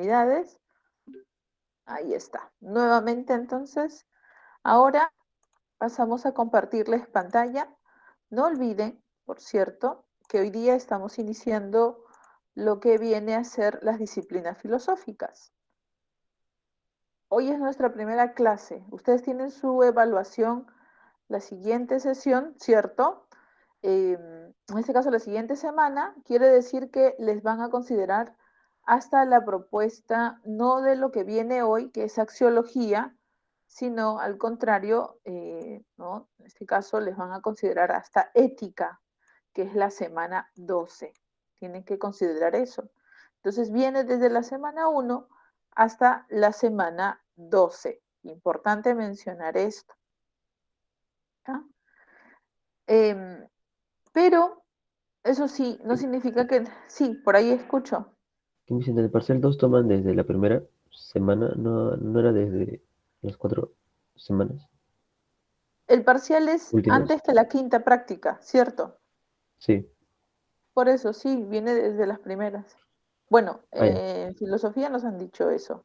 humanidades. Ahí está. Nuevamente, entonces, ahora pasamos a compartirles pantalla. No olviden, por cierto, que hoy día estamos iniciando lo que viene a ser las disciplinas filosóficas. Hoy es nuestra primera clase. Ustedes tienen su evaluación la siguiente sesión, ¿cierto? En este caso, la siguiente semana, quiere decir que les van a considerar hasta la propuesta, no de lo que viene hoy, que es axiología, sino al contrario, ¿no? En este caso les van a considerar hasta ética, que es la semana 12. Tienen que considerar eso. Entonces viene desde la semana 1 hasta la semana 12. Importante mencionar esto. ¿Ya? Pero eso sí, no significa que... Sí, por ahí escucho. Que me dicen, el parcial 2 toman desde la primera semana, no, no era desde las 4 semanas El parcial es últimas. antes que la quinta práctica, ¿cierto? Sí, Por eso sí, viene desde las primeras. Bueno, ah, ya, en filosofía nos han dicho eso.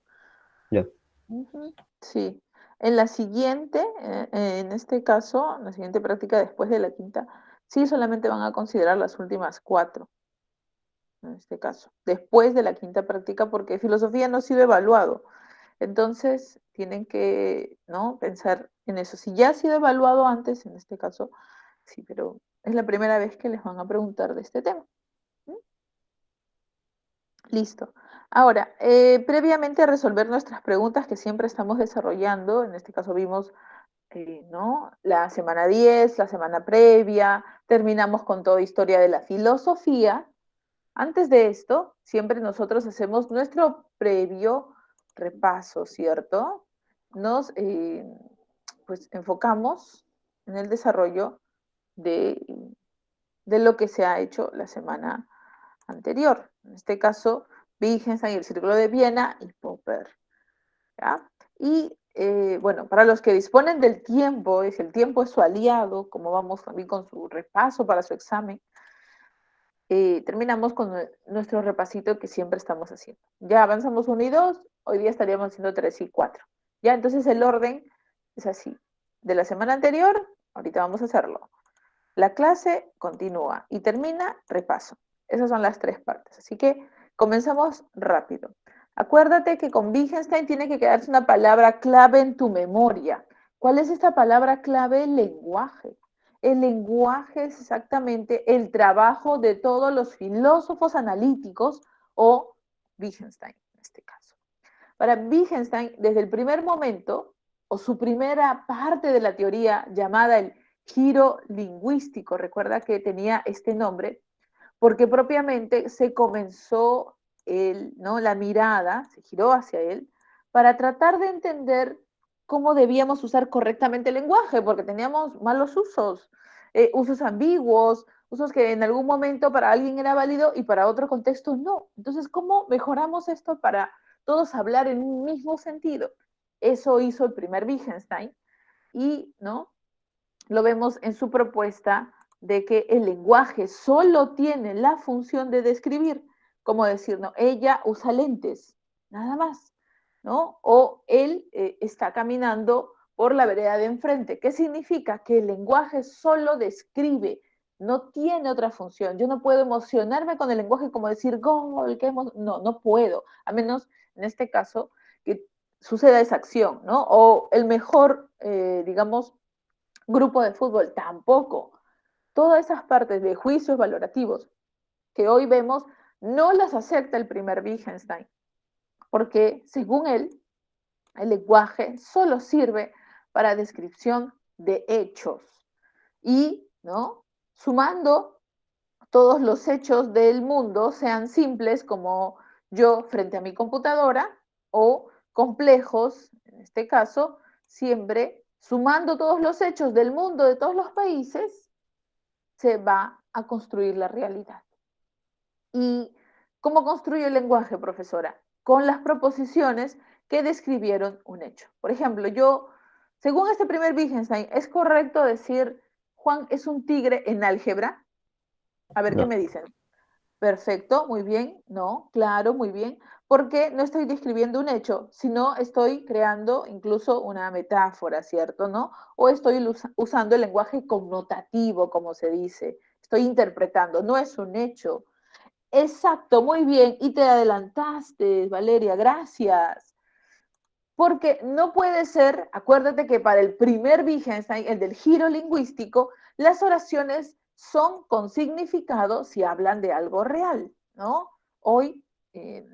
ya. Ujú, sí. En la siguiente, en este caso, en la siguiente práctica después de la quinta, sí solamente van a considerar las últimas 4, en este caso, después de la quinta práctica, porque filosofía no ha sido evaluado. Entonces, tienen que, ¿no?, pensar en eso. Si ya ha sido evaluado antes, en este caso, sí, pero es la primera vez que les van a preguntar de este tema. ¿Mm? Listo. Ahora, previamente a resolver nuestras preguntas que siempre estamos desarrollando, en este caso vimos, ¿no?, la semana 10, la semana previa, terminamos con toda historia de la filosofía. Antes de esto, siempre nosotros hacemos nuestro previo repaso, ¿cierto? Nos pues enfocamos en el desarrollo de, lo que se ha hecho la semana anterior. En este caso, Wittgenstein, el Círculo de Viena y Popper. ¿Ya? Y bueno, para los que disponen del tiempo, es el tiempo es su aliado, como vamos también con su repaso para su examen, terminamos con nuestro repasito que siempre estamos haciendo. Ya avanzamos 1 y 2, hoy día estaríamos haciendo 3 y 4. Ya, entonces el orden es así. De la semana anterior, ahorita vamos a hacerlo. La clase continúa y termina repaso. Esas son las 3 partes. Así que comenzamos rápido. Acuérdate que con Wittgenstein tiene que quedarse una palabra clave en tu memoria. ¿Cuál es esta palabra clave? Lenguaje. El lenguaje es exactamente el trabajo de todos los filósofos analíticos o Wittgenstein en este caso. Para Wittgenstein, desde el primer momento, o su primera parte de la teoría llamada el giro lingüístico, recuerda que tenía este nombre, porque propiamente se comenzó ¿no?, la mirada, se giró hacia él, para tratar de entender cómo debíamos usar correctamente el lenguaje, porque teníamos malos usos, usos ambiguos, usos que en algún momento para alguien era válido y para otro contexto no. Entonces, ¿cómo mejoramos esto para todos hablar en un mismo sentido? Eso hizo el primer Wittgenstein y, ¿no?, lo vemos en su propuesta de que el lenguaje solo tiene la función de describir, como decir, no, ella usa lentes, nada más, ¿no? O él está caminando por la vereda de enfrente. ¿Qué significa? Que el lenguaje solo describe, no tiene otra función. Yo no puedo emocionarme con el lenguaje como decir, gol, no, no puedo, a menos en este caso que suceda esa acción, ¿no? O el mejor, digamos, grupo de fútbol, tampoco. Todas esas partes de juicios valorativos que hoy vemos no las acepta el primer Wittgenstein, porque según él, el lenguaje solo sirve para descripción de hechos y, ¿no?, sumando todos los hechos del mundo, sean simples como yo frente a mi computadora o complejos, en este caso, siempre sumando todos los hechos del mundo de todos los países, se va a construir la realidad. ¿Y cómo construye el lenguaje, profesora? Con las proposiciones que describieron un hecho. Por ejemplo, yo, según este primer Wittgenstein, ¿es correcto decir Juan es un tigre en álgebra? A ver qué No, me dicen. Perfecto, muy bien. No, claro, muy bien. porque no estoy describiendo un hecho, sino estoy creando incluso una metáfora, ¿cierto? ¿No? O estoy usando el lenguaje connotativo, como se dice. Estoy interpretando, no es un hecho. Exacto, muy bien. Y te adelantaste, Valeria, gracias. Porque no puede ser, acuérdate que para el primer Wittgenstein, el del giro lingüístico, las oraciones son con significado si hablan de algo real, ¿no? Hoy,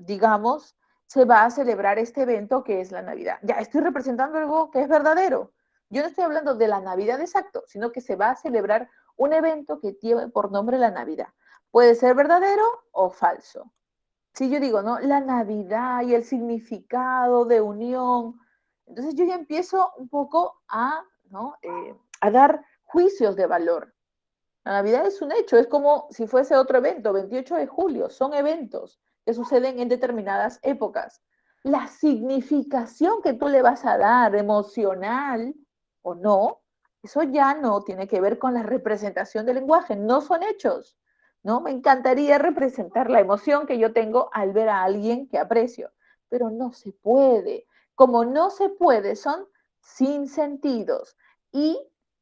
digamos, se va a celebrar este evento que es la Navidad. Ya estoy representando algo que es verdadero. Yo no estoy hablando de la Navidad exacto, sino que se va a celebrar un evento que tiene por nombre la Navidad. Puede ser verdadero o falso. Si yo digo, ¿no? La Navidad y el significado de unión. Entonces yo ya empiezo un poco a, ¿no? A dar juicios de valor. La Navidad es un hecho, es como si fuese otro evento, 28 de julio, son eventos que suceden en determinadas épocas. La significación que tú le vas a dar, emocional o no, eso ya no tiene que ver con la representación del lenguaje, no son hechos. ¿No? Me encantaría representar la emoción que yo tengo al ver a alguien que aprecio, pero no se puede. Como no se puede, son sin sentidos. Y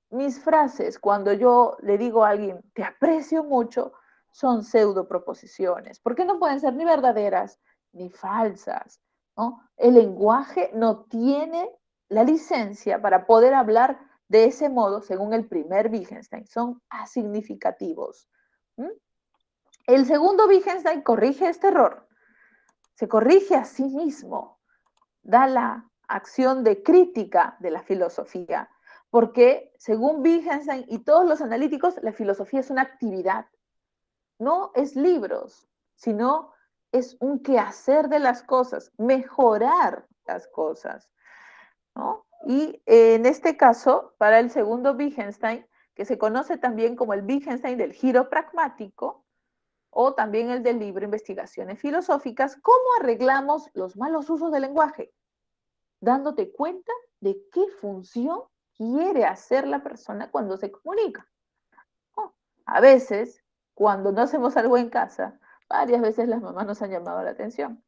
mis frases, cuando yo le digo a alguien, te aprecio mucho, son pseudo proposiciones, porque no pueden ser ni verdaderas ni falsas, ¿no? El lenguaje no tiene la licencia para poder hablar de ese modo, según el primer Wittgenstein, son asignificativos. ¿Mm? El segundo Wittgenstein corrige este error, se corrige a sí mismo, da la acción de crítica de la filosofía, porque según Wittgenstein y todos los analíticos, la filosofía es una actividad, no es libros, sino es un quehacer de las cosas, mejorar las cosas, ¿no? Y en este caso, para el segundo Wittgenstein, que se conoce también como el Wittgenstein del giro pragmático, o también el del libro Investigaciones Filosóficas, ¿cómo arreglamos los malos usos del lenguaje? Dándote cuenta de qué función quiere hacer la persona cuando se comunica. Oh, a veces, cuando no hacemos algo en casa, varias veces las mamás nos han llamado la atención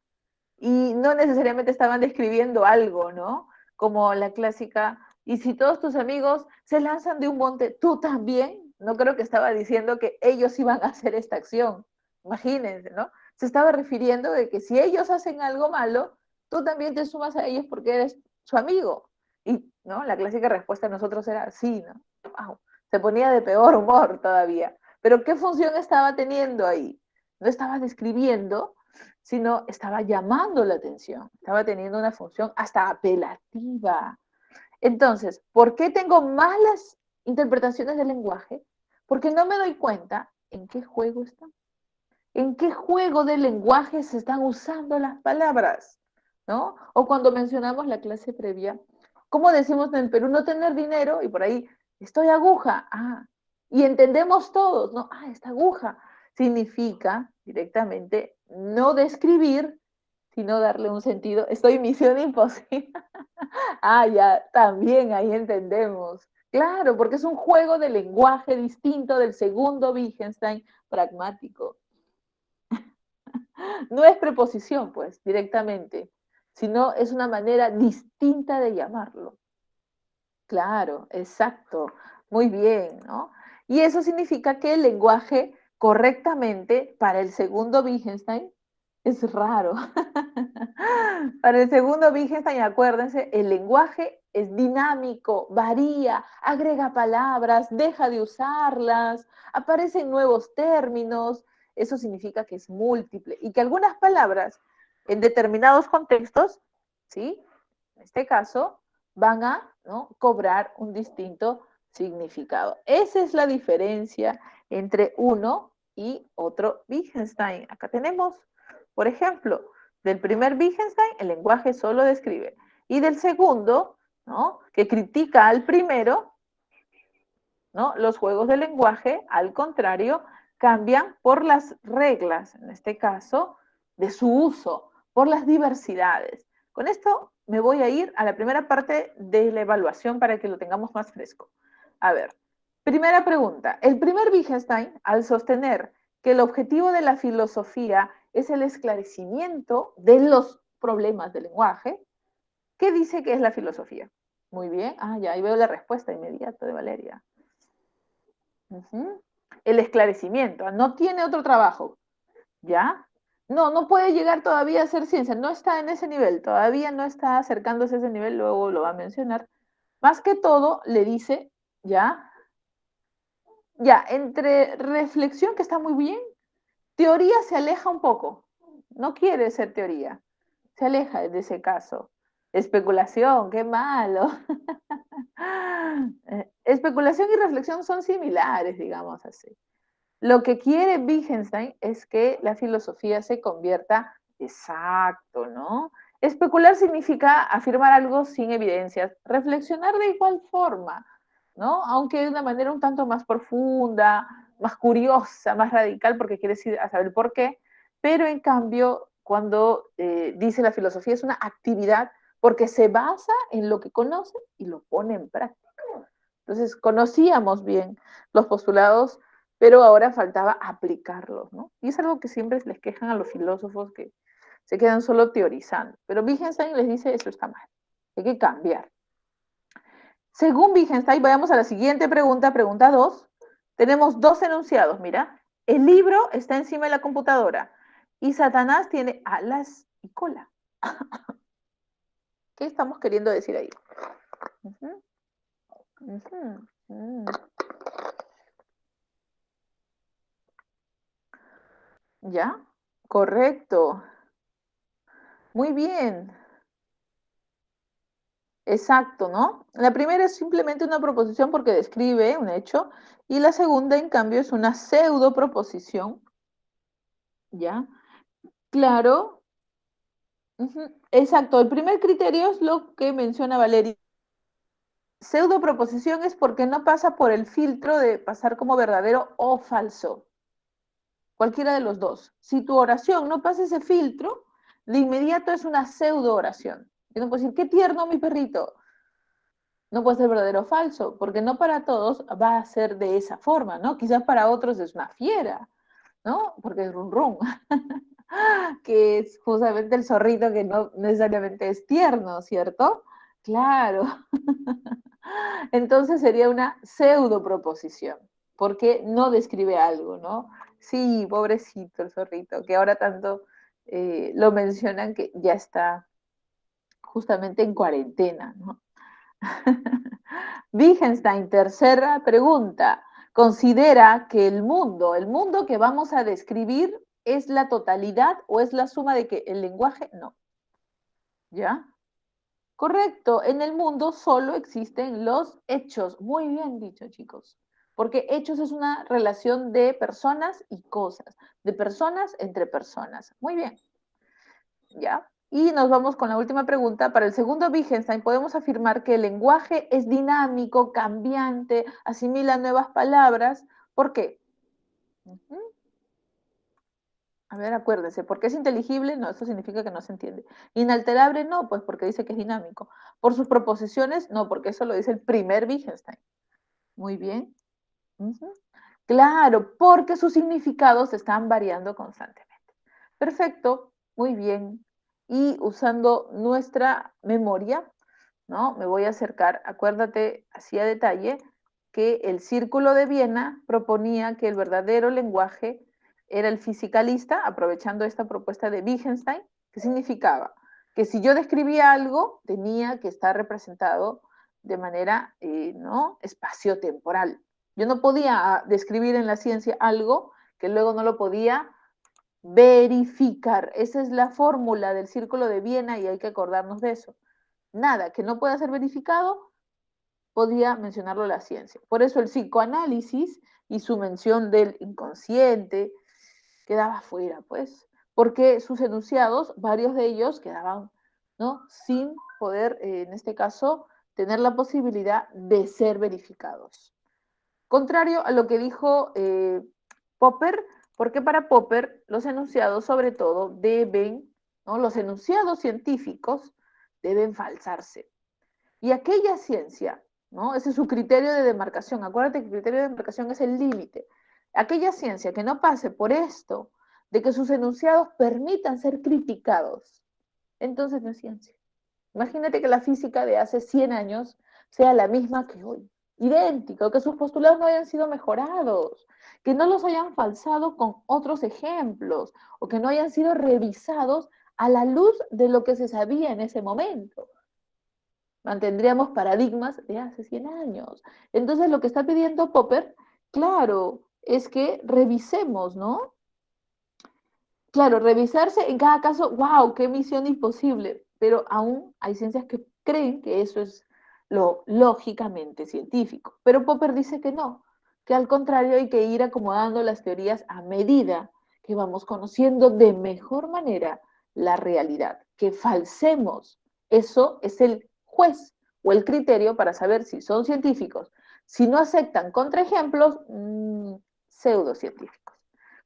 y no necesariamente estaban describiendo algo, ¿no? Como la clásica, y si todos tus amigos se lanzan de un monte, tú también. No creo que estaba diciendo que ellos iban a hacer esta acción. Imagínense, ¿no? Se estaba refiriendo de que si ellos hacen algo malo, tú también te sumas a ellos porque eres su amigo. Y, ¿no? La clásica respuesta de nosotros era sí, ¿no? Wow. Se ponía de peor humor todavía. Pero ¿qué función estaba teniendo ahí? No estaba describiendo, sino estaba llamando la atención, estaba teniendo una función hasta apelativa. Entonces, ¿por qué tengo malas interpretaciones del lenguaje? Porque no me doy cuenta en qué juego están, en qué juego del lenguaje se están usando las palabras, ¿no? O cuando mencionamos la clase previa, ¿cómo decimos en el Perú no tener dinero? Y por ahí, estoy aguja, y entendemos todos, ¿no? Esta aguja significa directamente no describir, sino darle un sentido. Estoy misión imposible. Ya, también ahí entendemos. Claro, porque es un juego de lenguaje distinto del segundo Wittgenstein pragmático. No es preposición, pues, directamente, sino es una manera distinta de llamarlo. Claro, exacto. Muy bien, ¿no? Y eso significa que el lenguaje correctamente para el segundo Wittgenstein es raro. Para el segundo Wittgenstein, acuérdense, el lenguaje es dinámico, varía, agrega palabras, deja de usarlas, aparecen nuevos términos. Eso significa que es múltiple y que algunas palabras en determinados contextos, ¿sí? En este caso, van a, ¿no?, cobrar un distinto significado. Esa es la diferencia entre uno y otro Wittgenstein. Acá tenemos, por ejemplo, del primer Wittgenstein, el lenguaje solo describe. Y del segundo, ¿no?, que critica al primero, ¿no?, los juegos del lenguaje, al contrario, cambian por las reglas, en este caso, de su uso, por las diversidades. Con esto me voy a ir a la primera parte de la evaluación para que lo tengamos más fresco. A ver, primera pregunta. El primer Wittgenstein, al sostener que el objetivo de la filosofía es el esclarecimiento de los problemas del lenguaje. ¿Qué dice que es la filosofía? Muy bien, ya ahí veo la respuesta inmediata de Valeria. El esclarecimiento, no tiene otro trabajo, ¿ya? No puede llegar todavía a ser ciencia, no está en ese nivel, todavía no está acercándose a ese nivel, luego lo va a mencionar. Más que todo, le dice, ¿ya? Ya, entre reflexión, que está muy bien, teoría se aleja un poco, no quiere ser teoría, se aleja de ese caso. Especulación, qué malo. Especulación y reflexión son similares, digamos así. Lo que quiere Wittgenstein es que la filosofía se convierta exacto, ¿no? Especular significa afirmar algo sin evidencias, reflexionar de igual forma, ¿no? Aunque de una manera un tanto más profunda, más curiosa, más radical, porque quieres ir a saber por qué, pero en cambio, cuando dice la filosofía es una actividad porque se basa en lo que conoce y lo pone en práctica. Entonces, conocíamos bien los postulados, pero ahora faltaba aplicarlos, ¿no? Y es algo que siempre les quejan a los filósofos que se quedan solo teorizando. Pero Wittgenstein les dice, eso está mal, hay que cambiar. Según Wittgenstein, vayamos a la siguiente pregunta, pregunta 2. Tenemos dos enunciados, mira. El libro está encima de la computadora y Satanás tiene alas y cola. ¿Qué estamos queriendo decir ahí? ¿Ya? Correcto. Muy bien. Exacto, ¿no? La primera es simplemente una proposición porque describe un hecho y la segunda, en cambio, es una pseudo proposición, ¿ya? Claro. Exacto, el primer criterio es lo que menciona Valeria. Pseudo proposición es porque no pasa por el filtro de pasar como verdadero o falso. Cualquiera de los dos. Si tu oración no pasa ese filtro, de inmediato es una pseudo oración. Yo no puedo decir, qué tierno mi perrito. No puede ser verdadero o falso, porque no para todos va a ser de esa forma, ¿no? Quizás para otros es una fiera, ¿no? Porque es rum rum, que es justamente el zorrito que no necesariamente es tierno, ¿cierto? Claro. Entonces sería una pseudo proposición, porque no describe algo, ¿no? Sí, pobrecito el zorrito, que ahora tanto lo mencionan que ya está justamente en cuarentena, ¿no? Wittgenstein, tercera pregunta. ¿Considera que el mundo que vamos a describir es la totalidad o es la suma de que el lenguaje? No. ¿Ya? Correcto. En el mundo solo existen los hechos. Muy bien dicho, chicos. Porque hechos es una relación de personas y cosas, de personas entre personas. Muy bien. ¿Ya? Y nos vamos con la última pregunta. Para el segundo Wittgenstein, podemos afirmar que el lenguaje es dinámico, cambiante, asimila nuevas palabras. ¿Por qué? A ver, acuérdense, ¿por qué es inteligible? No, eso significa que no se entiende. Inalterable, no, pues porque dice que es dinámico. Por sus proposiciones, no, porque eso lo dice el primer Wittgenstein. Muy bien. Claro, porque sus significados están variando constantemente. Perfecto, muy bien. Y usando nuestra memoria, ¿no? Me voy a acercar, acuérdate así a detalle, que el Círculo de Viena proponía que el verdadero lenguaje era el fisicalista, aprovechando esta propuesta de Wittgenstein, que significaba que si yo describía algo, tenía que estar representado de manera ¿no? Espaciotemporal. Yo no podía describir en la ciencia algo que luego no lo podía verificar. Esa es la fórmula del Círculo de Viena y hay que acordarnos de eso. Nada que no pueda ser verificado podía mencionarlo la ciencia. Por eso el psicoanálisis y su mención del inconsciente quedaba fuera, pues, porque sus enunciados, varios de ellos quedaban, ¿no? Sin poder, en este caso, tener la posibilidad de ser verificados. Contrario a lo que dijo Popper, porque para Popper los enunciados sobre todo deben, ¿no? Los enunciados científicos deben falsarse. Y aquella ciencia, ¿no? Ese es su criterio de demarcación. Acuérdate que el criterio de demarcación es el límite. Aquella ciencia que no pase por esto, de que sus enunciados permitan ser criticados, entonces no es ciencia. Imagínate que la física de hace 100 años sea la misma que hoy, idéntica, o que sus postulados no hayan sido mejorados, que no los hayan falsado con otros ejemplos, o que no hayan sido revisados a la luz de lo que se sabía en ese momento. Mantendríamos paradigmas de hace 100 años. Entonces, lo que está pidiendo Popper, claro, es que revisemos, ¿no? Claro, revisarse en cada caso, wow, qué misión imposible, pero aún hay ciencias que creen que eso es lo lógicamente científico. Pero Popper dice que no, que al contrario hay que ir acomodando las teorías a medida que vamos conociendo de mejor manera la realidad, que falsemos. Eso es el juez o el criterio para saber si son científicos. Si no aceptan contraejemplos, pseudocientíficos.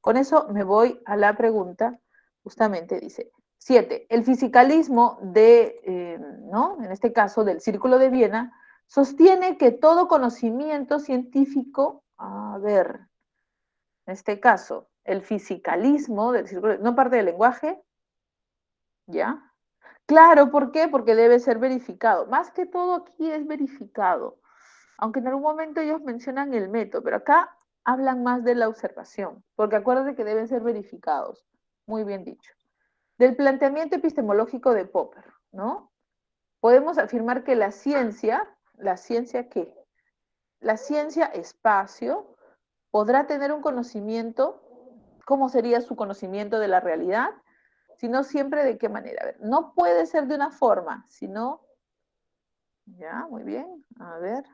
Con eso me voy a la pregunta, justamente dice, 7. El fisicalismo ¿no? En este caso del Círculo de Viena, sostiene que todo conocimiento científico, a ver, en este caso, el fisicalismo del Círculo, no parte del lenguaje, ¿ya? Claro, ¿por qué? Porque debe ser verificado. Más que todo aquí es verificado. Aunque en algún momento ellos mencionan el método, pero acá hablan más de la observación, porque acuérdate que deben ser verificados. Muy bien dicho. Del planteamiento epistemológico de Popper, ¿no? Podemos afirmar que ¿la ciencia qué? La ciencia espacio podrá tener un conocimiento, ¿cómo sería su conocimiento de la realidad? Sino siempre de qué manera. A ver, no puede ser de una forma, sino, ya, muy bien, a ver,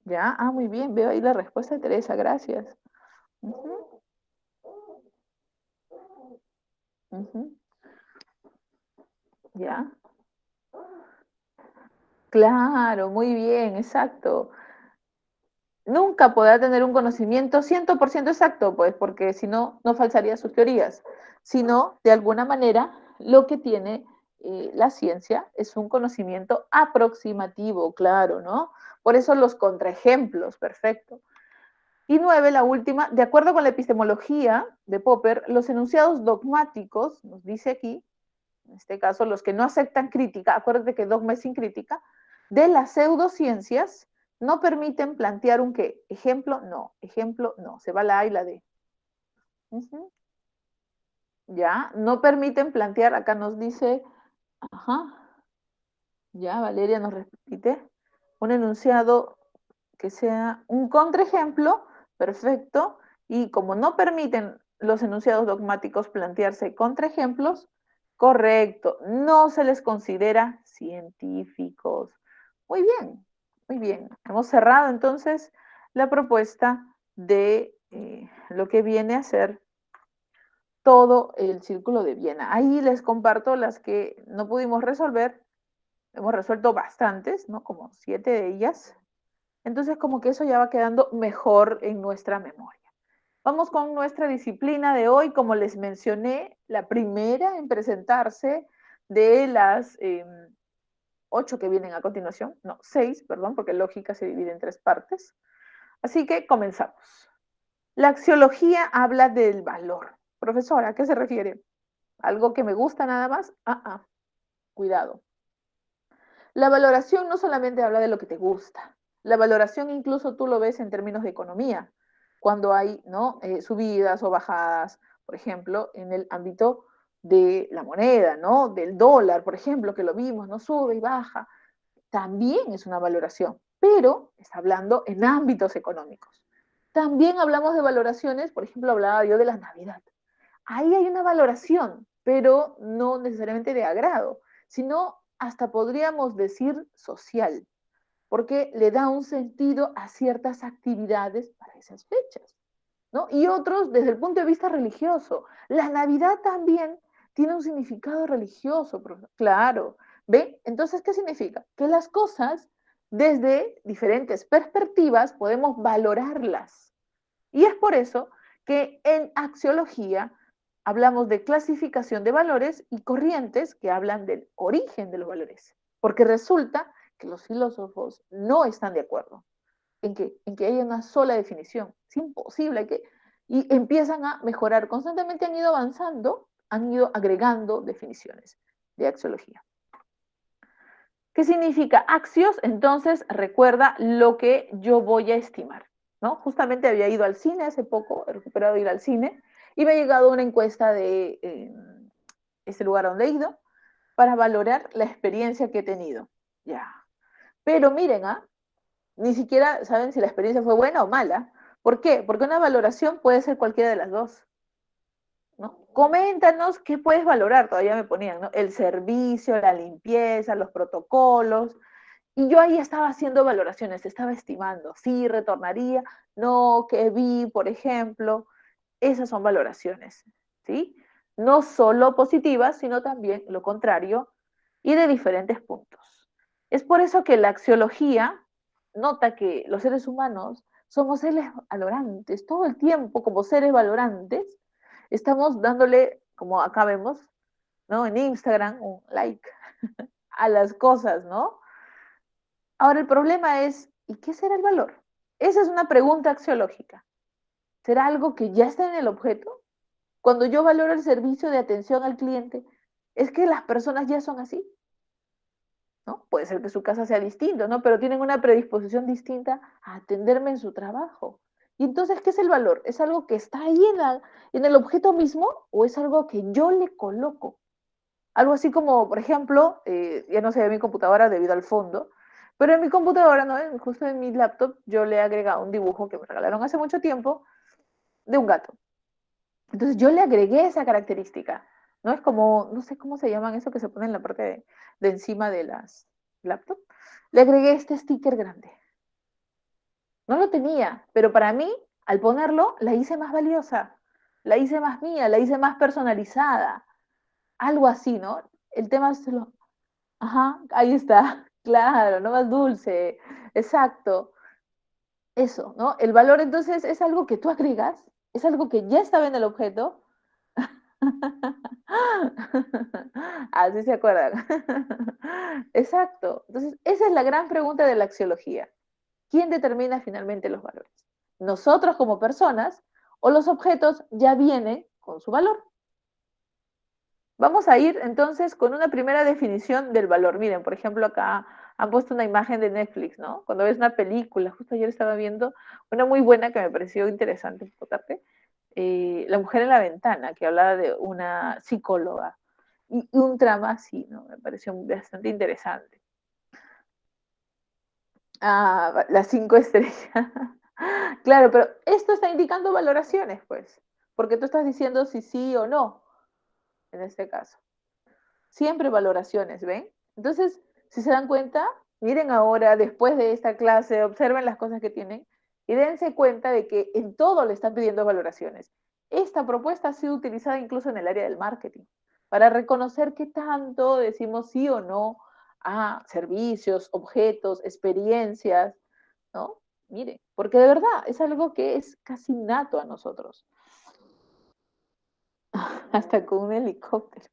ya, muy bien, veo ahí la respuesta de Teresa, gracias. Ujú, ujú, ya, claro, muy bien, exacto. Nunca podrá tener un conocimiento 100% exacto, pues, porque si no, no falsaría sus teorías, sino, de alguna manera, lo que tiene la ciencia es un conocimiento aproximativo, claro, ¿no? Por eso los contraejemplos, perfecto. Y 9, la última, de acuerdo con la epistemología de Popper, los enunciados dogmáticos, nos dice aquí, en este caso, los que no aceptan crítica, acuérdate que dogma es sin crítica, de las pseudociencias, no permiten plantear un qué. Ejemplo, no. Se va la A y la D. Ya, no permiten plantear, acá nos dice, ajá, ya, Valeria nos repite, un enunciado que sea un contraejemplo, perfecto, y como no permiten los enunciados dogmáticos plantearse contraejemplos, correcto, no se les considera científicos. Muy bien, muy bien. Hemos cerrado entonces la propuesta de lo que viene a ser todo el Círculo de Viena. Ahí les comparto las que no pudimos resolver. Hemos resuelto bastantes, ¿no? Como 7 de ellas. Entonces, como que eso ya va quedando mejor en nuestra memoria. Vamos con nuestra disciplina de hoy. Como les mencioné, la primera en presentarse de las 8 que vienen a continuación. No, 6, perdón, porque lógica se divide en 3 partes. Así que comenzamos. La axiología habla del valor. Profesora, ¿a qué se refiere? ¿Algo que me gusta nada más? Cuidado. La valoración no solamente habla de lo que te gusta. La valoración incluso tú lo ves en términos de economía, cuando hay, ¿no? Subidas o bajadas, por ejemplo, en el ámbito de la moneda, ¿no? Del dólar, por ejemplo, que lo vimos, ¿no? Sube y baja. También es una valoración, pero está hablando en ámbitos económicos. También hablamos de valoraciones, por ejemplo, hablaba yo de la Navidad. Ahí hay una valoración, pero no necesariamente de agrado, sino hasta podríamos decir social, porque le da un sentido a ciertas actividades para esas fechas, ¿no? Y otros desde el punto de vista religioso. La Navidad también tiene un significado religioso, claro. ¿Ve? Entonces, ¿qué significa? Que las cosas desde diferentes perspectivas podemos valorarlas. Y es por eso que en axiología hablamos de clasificación de valores y corrientes que hablan del origen de los valores. Porque resulta que los filósofos no están de acuerdo en que haya una sola definición. Es imposible, y empiezan a mejorar. Constantemente han ido avanzando, han ido agregando definiciones de axiología. ¿Qué significa axios? Entonces, recuerda lo que yo voy a estimar, ¿no? Justamente había ido al cine hace poco, he recuperado ir al cine, y me ha llegado una encuesta de este lugar donde he ido para valorar la experiencia que he tenido. Ya. Pero miren, ni siquiera saben si la experiencia fue buena o mala. ¿Por qué? Porque una valoración puede ser cualquiera de las dos, ¿no? Coméntanos qué puedes valorar, todavía me ponían, ¿no? El servicio, la limpieza, los protocolos. Y yo ahí estaba haciendo valoraciones, estaba estimando, sí, retornaría, no, que vi, por ejemplo. Esas son valoraciones, ¿sí? No solo positivas, sino también lo contrario y de diferentes puntos. Es por eso que la axiología nota que los seres humanos somos seres valorantes, todo el tiempo como seres valorantes, estamos dándole, como acá vemos, ¿no? En Instagram, un like a las cosas, ¿no? Ahora el problema es, ¿y qué será el valor? Esa es una pregunta axiológica. ¿Será algo que ya está en el objeto? Cuando yo valoro el servicio de atención al cliente, ¿es que las personas ya son así? ¿No? Puede ser que su casa sea distinto, ¿no? Pero tienen una predisposición distinta a atenderme en su trabajo. Y entonces, ¿qué es el valor? ¿Es algo que está ahí en el objeto mismo o es algo que yo le coloco? Algo así como, por ejemplo, ya no se ve mi computadora debido al fondo, pero en mi computadora, ¿no? Justo en mi laptop, yo le he agregado un dibujo que me regalaron hace mucho tiempo de un gato. Entonces yo le agregué esa característica, ¿no? Es como, no sé cómo se llaman eso que se pone en la parte de encima de las laptops. Le agregué este sticker grande. No lo tenía, pero para mí, al ponerlo, la hice más valiosa, la hice más mía, la hice más personalizada. Algo así, ¿no? El tema es lo... Ajá, ahí está, claro, no más dulce, exacto. Eso, ¿no? El valor entonces es algo que tú agregas, es algo que ya estaba en el objeto. Así se acuerdan. Exacto. Entonces, esa es la gran pregunta de la axiología. ¿Quién determina finalmente los valores? ¿Nosotros como personas o los objetos ya vienen con su valor? Vamos a ir entonces con una primera definición del valor. Miren, por ejemplo, acá han puesto una imagen de Netflix, ¿no? Cuando ves una película, justo ayer estaba viendo una muy buena que me pareció interesante, contarte, La mujer en la ventana, que hablaba de una psicóloga y un trama así, ¿no? Me pareció bastante interesante. Ah, las 5 estrellas. Claro, pero esto está indicando valoraciones, pues, porque tú estás diciendo si sí o no, en este caso. Siempre valoraciones, ¿ven? Entonces, si se dan cuenta, miren ahora, después de esta clase, observen las cosas que tienen y dense cuenta de que en todo le están pidiendo valoraciones. Esta propuesta ha sido utilizada incluso en el área del marketing, para reconocer qué tanto decimos sí o no a servicios, objetos, experiencias, ¿no? Mire, porque de verdad es algo que es casi innato a nosotros. Hasta con un helicóptero.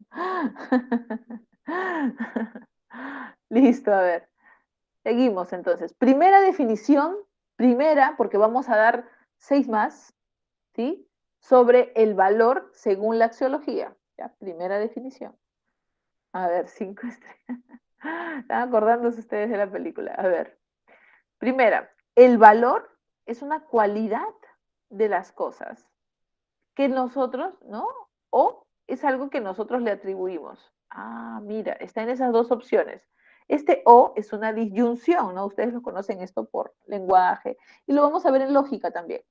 Listo, a ver. Seguimos entonces. Primera definición, primera, porque vamos a dar 6 más, ¿sí? Sobre el valor según la axiología. ¿Ya? Primera definición. A ver, 5 estrellas. Están acordándose ustedes de la película. A ver. Primera, el valor es una cualidad de las cosas que nosotros, ¿no? O es algo que nosotros le atribuimos. Ah, mira, está en esas dos opciones. Este o es una disyunción, ¿no? Ustedes lo conocen esto por lenguaje y lo vamos a ver en lógica también.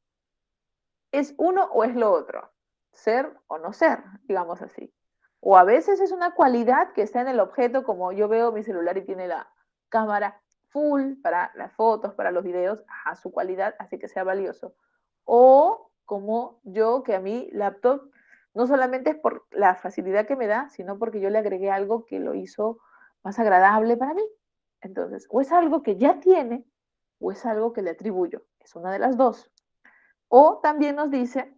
¿Es uno o es lo otro? Ser o no ser, digamos así. O a veces es una cualidad que está en el objeto, como yo veo mi celular y tiene la cámara full para las fotos, para los videos, a su cualidad hace que sea valioso. O como yo, que a mi laptop no solamente es por la facilidad que me da, sino porque yo le agregué algo que lo hizo más agradable para mí. Entonces, o es algo que ya tiene, o es algo que le atribuyo. Es una de las dos. O también nos dice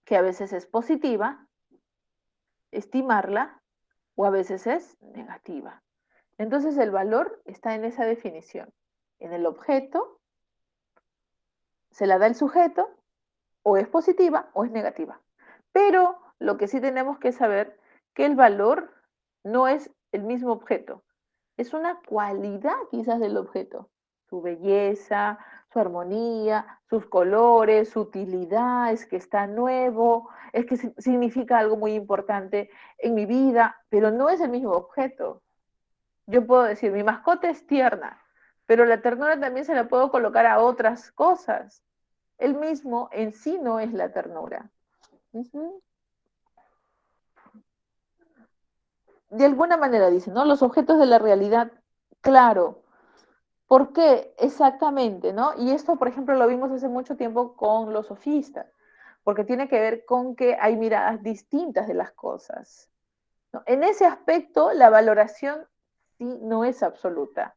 que a veces es positiva, estimarla, o a veces es negativa. Entonces el valor está en esa definición. En el objeto, se la da el sujeto o es positiva o es negativa. Pero lo que sí tenemos que saber que el valor no es el mismo objeto, es una cualidad quizás del objeto, su belleza, su armonía, sus colores, su utilidad, es que está nuevo, es que significa algo muy importante en mi vida, pero no es el mismo objeto. Yo puedo decir, mi mascota es tierna, pero la ternura también se la puedo colocar a otras cosas. El mismo en sí no es la ternura. Uh-huh. De alguna manera dicen, ¿no? Los objetos de la realidad, claro. ¿Por qué? Exactamente, ¿no? Y esto, por ejemplo, lo vimos hace mucho tiempo con los sofistas, porque tiene que ver con que hay miradas distintas de las cosas, ¿no? En ese aspecto, la valoración sí no es absoluta.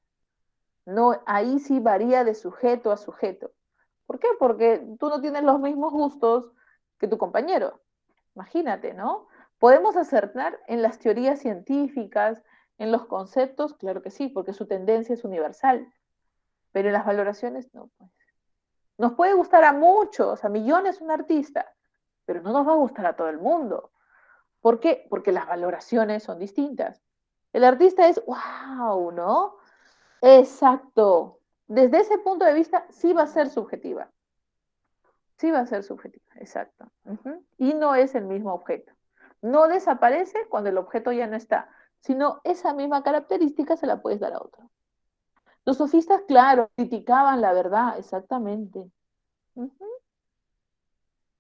No, ahí sí varía de sujeto a sujeto. ¿Por qué? Porque tú no tienes los mismos gustos que tu compañero. Imagínate, ¿no? ¿Podemos acertar en las teorías científicas, en los conceptos? Claro que sí, porque su tendencia es universal, pero en las valoraciones no, pues. Nos puede gustar a muchos, a millones un artista, pero no nos va a gustar a todo el mundo. ¿Por qué? Porque las valoraciones son distintas. El artista es wow, ¿no? Exacto. Desde ese punto de vista sí va a ser subjetiva. Sí va a ser subjetiva, exacto. Uh-huh. Y no es el mismo objeto. No desaparece cuando el objeto ya no está, sino esa misma característica se la puedes dar a otro. Los sofistas, claro, criticaban la verdad, exactamente. Uh-huh.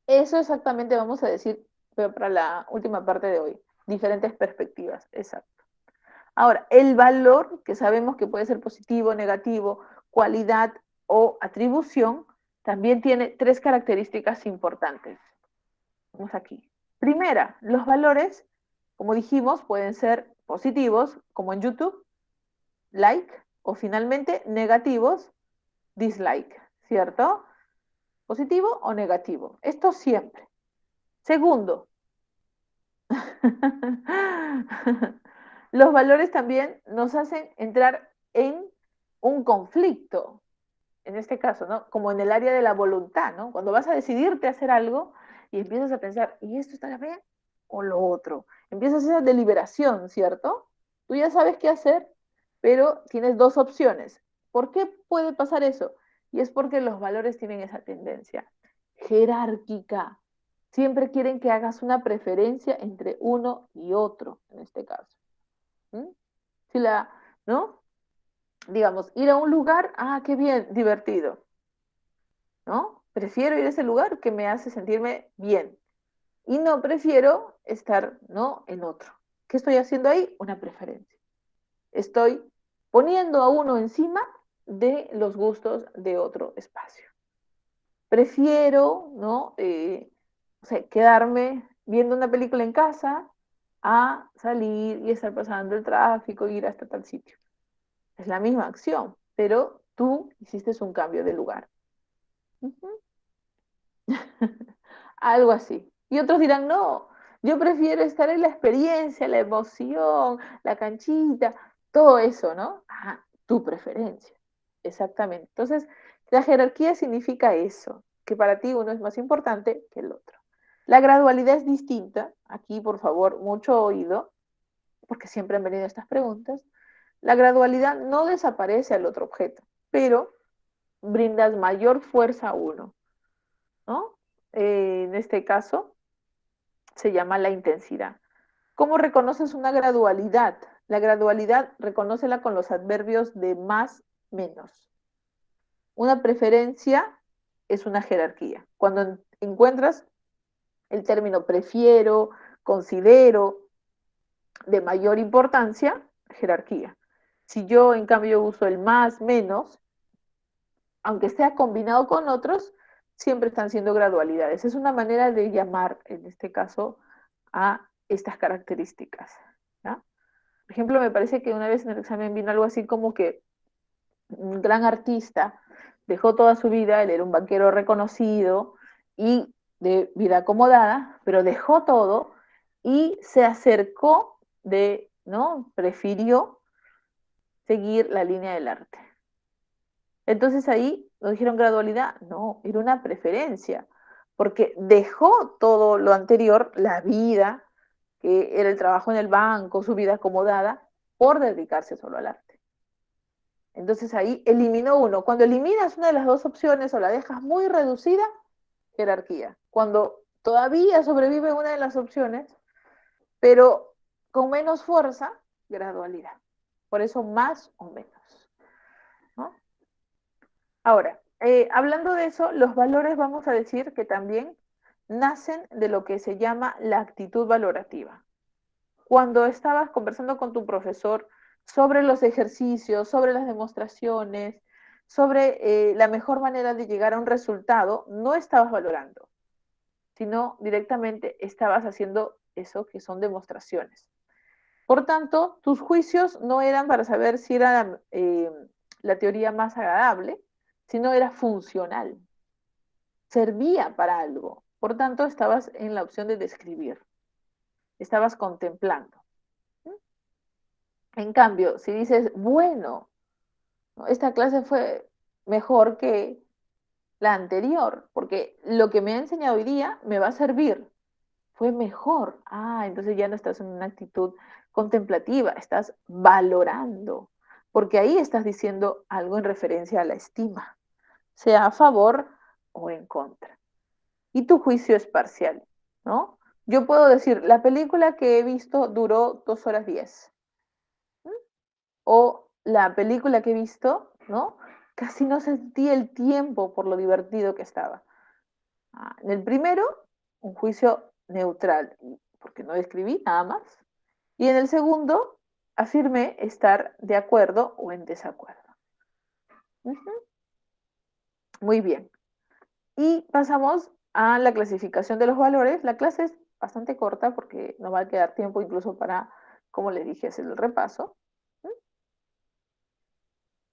Eso exactamente vamos a decir, pero para la última parte de hoy. Diferentes perspectivas, exacto. Ahora, el valor, que sabemos que puede ser positivo, negativo, cualidad o atribución, también tiene tres características importantes. Vamos aquí. Primera, los valores, como dijimos, pueden ser positivos, como en YouTube, like, o finalmente negativos, dislike, ¿cierto? Positivo o negativo. Esto siempre. Segundo, los valores también nos hacen entrar en un conflicto, en este caso, ¿no? Como en el área de la voluntad, ¿no? Cuando vas a decidirte a hacer algo y empiezas a pensar, ¿y esto está bien o lo otro? Empiezas esa deliberación, ¿cierto? Tú ya sabes qué hacer, pero tienes dos opciones. ¿Por qué puede pasar eso? Y es porque los valores tienen esa tendencia jerárquica. Siempre quieren que hagas una preferencia entre uno y otro, en este caso. ¿Mm? Si la, ¿no? Digamos, ir a un lugar, ah, qué bien, divertido, ¿no? Prefiero ir a ese lugar que me hace sentirme bien. Y no prefiero estar, ¿no? En otro. ¿Qué estoy haciendo ahí? Una preferencia. Estoy poniendo a uno encima de los gustos de otro espacio. Prefiero, ¿no? O sea, quedarme viendo una película en casa a salir y estar pasando el tráfico, ir hasta tal sitio. Es la misma acción, pero tú hiciste un cambio de lugar. Uh-huh. Algo así. Y otros dirán, no, yo prefiero estar en la experiencia, la emoción, la canchita, todo eso, ¿no? Ah, tu preferencia. Exactamente. Entonces, la jerarquía significa eso, que para ti uno es más importante que el otro. La gradualidad es distinta. Aquí, por favor, mucho oído, porque siempre han venido estas preguntas. La gradualidad no desaparece al otro objeto, pero brindas mayor fuerza a uno, ¿no? En este caso, se llama la intensidad. ¿Cómo reconoces una gradualidad? La gradualidad reconócela con los adverbios de más, menos. Una preferencia es una jerarquía. Cuando encuentras el término prefiero, considero, de mayor importancia, jerarquía. Si yo, en cambio, uso el más, menos, aunque sea combinado con otros, siempre están siendo gradualidades. Es una manera de llamar, en este caso, a estas características. ¿Ya? Por ejemplo, me parece que una vez en el examen vino algo así como que un gran artista dejó toda su vida, él era un banquero reconocido y de vida acomodada, pero dejó todo y se acercó de, ¿no? Prefirió seguir la línea del arte. Entonces ahí nos dijeron gradualidad, no, era una preferencia. porque dejó todo lo anterior, la vida, que era el trabajo en el banco, su vida acomodada, por dedicarse solo al arte. Entonces ahí eliminó uno. Cuando eliminas una de las dos opciones o la dejas muy reducida, jerarquía. Cuando todavía sobrevive una de las opciones, pero con menos fuerza, gradualidad. Por eso más o menos, ¿no? Ahora, hablando de eso, los valores vamos a decir que también nacen de lo que se llama la actitud valorativa. Cuando estabas conversando con tu profesor sobre los ejercicios, sobre las demostraciones, sobre la mejor manera de llegar a un resultado, no estabas valorando, sino directamente estabas haciendo eso que son demostraciones. Por tanto, tus juicios no eran para saber si era la teoría más agradable, sino era funcional, servía para algo. Por tanto, estabas en la opción de describir, estabas contemplando. En cambio, si dices, bueno, esta clase fue mejor que la anterior, porque lo que me ha enseñado hoy día me va a servir, fue mejor. Ah, entonces ya no estás en una actitud contemplativa, estás valorando, porque ahí estás diciendo algo en referencia a la estima, sea a favor o en contra. Y tu juicio es parcial, ¿no? Yo puedo decir, la película que he visto duró 2 horas 10. O la película que he visto, ¿no? Casi no sentí el tiempo por lo divertido que estaba. En el primero, un juicio neutral, porque no describí nada más. Y en el segundo, afirmé estar de acuerdo o en desacuerdo. Muy bien. Y pasamos a la clasificación de los valores. La clase es bastante corta porque no va a quedar tiempo incluso para, como les dije, hacer el repaso.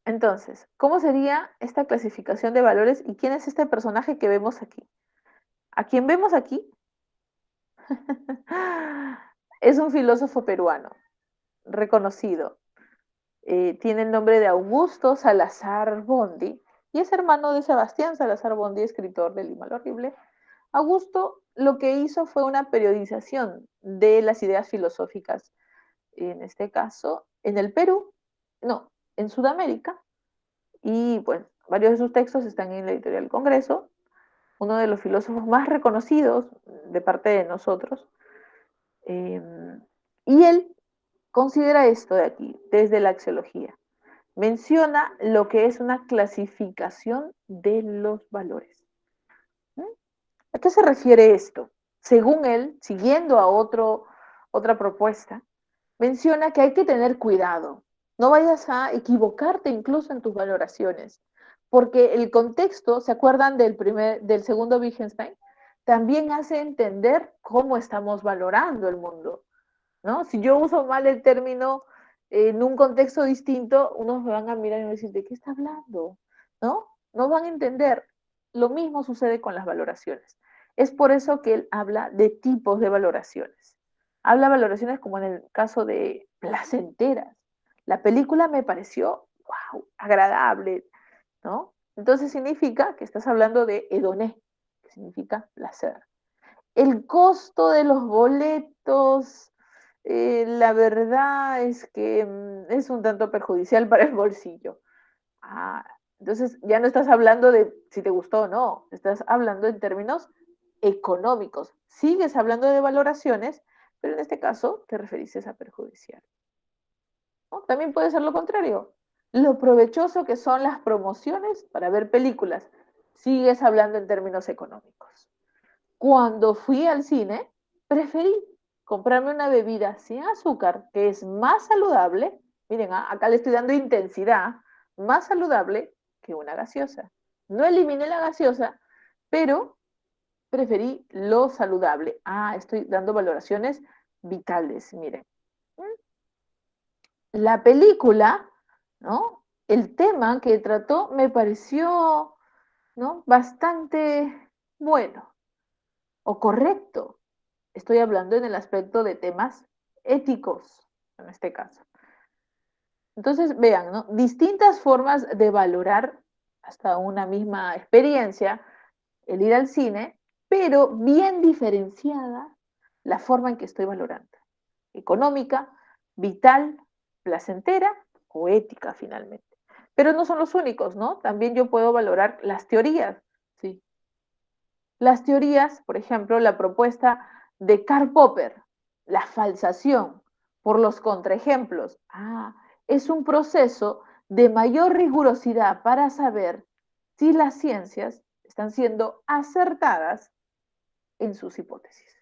Entonces, ¿cómo sería esta clasificación de valores y quién es este personaje que vemos aquí? A quien vemos aquí es un filósofo peruano, reconocido. Tiene el nombre de Augusto Salazar Bondi y es hermano de Sebastián Salazar Bondi, escritor de Lima lo Horrible. Augusto lo que hizo fue una periodización de las ideas filosóficas, en este caso, en el Perú, no, en Sudamérica, y pues varios de sus textos están en la editorial Congreso, uno de los filósofos más reconocidos de parte de nosotros. Eh, y él considera esto de aquí, desde la axiología. Menciona lo que es una clasificación de los valores. ¿A qué se refiere esto? Según él, siguiendo a otra propuesta, menciona que hay que tener cuidado. No vayas a equivocarte incluso en tus valoraciones, porque el contexto, ¿se acuerdan del segundo Wittgenstein? También hace entender cómo estamos valorando el mundo, ¿no? Si yo uso mal el término en un contexto distinto, unos me van a mirar y me van a decir, ¿de qué está hablando? ¿No? No van a entender. Lo mismo sucede con las valoraciones. Es por eso que él habla de tipos de valoraciones. Habla de valoraciones como en el caso de placenteras. La película me pareció, wow, agradable, ¿no? Entonces significa que estás hablando de hedoné, que significa placer. El costo de los boletos, la verdad es que es un tanto perjudicial para el bolsillo. Ah, entonces ya no estás hablando de si te gustó o no, estás hablando en términos económicos. Sigues hablando de valoraciones, pero en este caso te referiste a perjudicial, ¿no? También puede ser lo contrario. Lo provechoso que son las promociones para ver películas. Sigues hablando en términos económicos. Cuando fui al cine, preferí comprarme una bebida sin azúcar, que es más saludable. Miren, acá le estoy dando intensidad, más saludable que una gaseosa. No eliminé la gaseosa, pero preferí lo saludable. Estoy dando valoraciones vitales, miren. La película, ¿no? El tema que trató me pareció, ¿no? Bastante bueno o correcto. Estoy hablando en el aspecto de temas éticos, en este caso. Entonces, vean, ¿no? Distintas formas de valorar hasta una misma experiencia, el ir al cine, pero bien diferenciada la forma en que estoy valorando. Económica, vital, placentera o ética finalmente. Pero no son los únicos, ¿no? También yo puedo valorar las teorías, ¿sí? Las teorías, por ejemplo, la propuesta de Karl Popper, la falsación por los contraejemplos. Es un proceso de mayor rigurosidad para saber si las ciencias están siendo acertadas en sus hipótesis.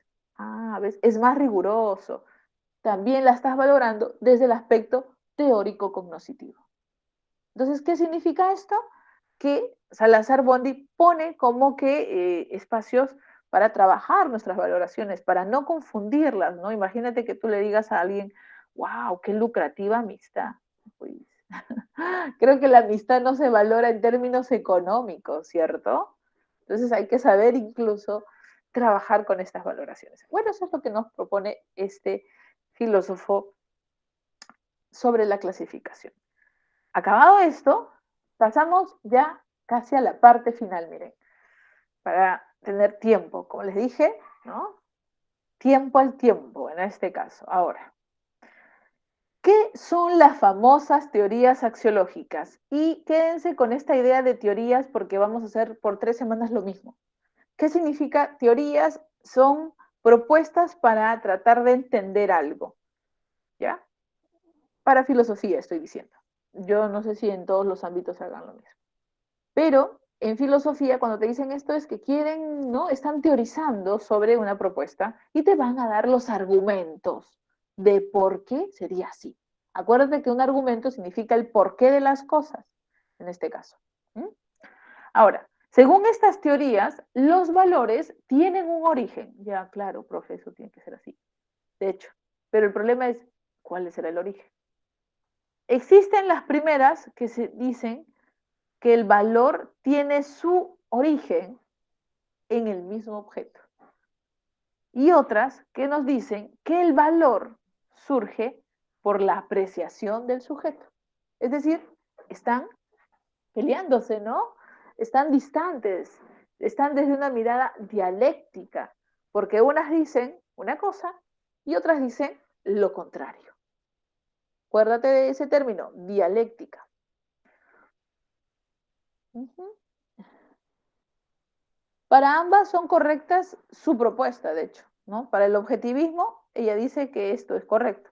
¿Ves? Es más riguroso. También la estás valorando desde el aspecto teórico-cognoscitivo. Entonces, ¿qué significa esto? Que Salazar Bondi pone como que espacios para trabajar nuestras valoraciones, para no confundirlas, ¿no? Imagínate que tú le digas a alguien, wow, qué lucrativa amistad. Pues, creo que la amistad no se valora en términos económicos, ¿cierto? Entonces hay que saber incluso trabajar con estas valoraciones. Bueno, eso es lo que nos propone este filósofo sobre la clasificación. Acabado esto, pasamos ya casi a la parte final, miren, para tener tiempo, como les dije, ¿no? Tiempo al tiempo, en este caso. Ahora, ¿qué son las famosas teorías axiológicas? Y quédense con esta idea de teorías porque vamos a hacer por 3 semanas lo mismo. ¿Qué significa teorías? Son propuestas para tratar de entender algo, ¿ya? Para filosofía estoy diciendo. Yo no sé si en todos los ámbitos hagan lo mismo. Pero en filosofía, cuando te dicen esto es que quieren, ¿no? Están teorizando sobre una propuesta y te van a dar los argumentos de por qué sería así. Acuérdate que un argumento significa el porqué de las cosas, en este caso. ¿Mm? Ahora, según estas teorías, los valores tienen un origen. Ya, claro, profe, eso tiene que ser así. De hecho, pero el problema es, ¿cuál será el origen? Existen las primeras que se dicen que el valor tiene su origen en el mismo objeto. Y otras que nos dicen que el valor surge por la apreciación del sujeto. Es decir, están peleándose, ¿no? Están distantes, están desde una mirada dialéctica, porque unas dicen una cosa y otras dicen lo contrario. Acuérdate de ese término, dialéctica. Para ambas son correctas su propuesta, de hecho, ¿no? Para el objetivismo, ella dice que esto es correcto.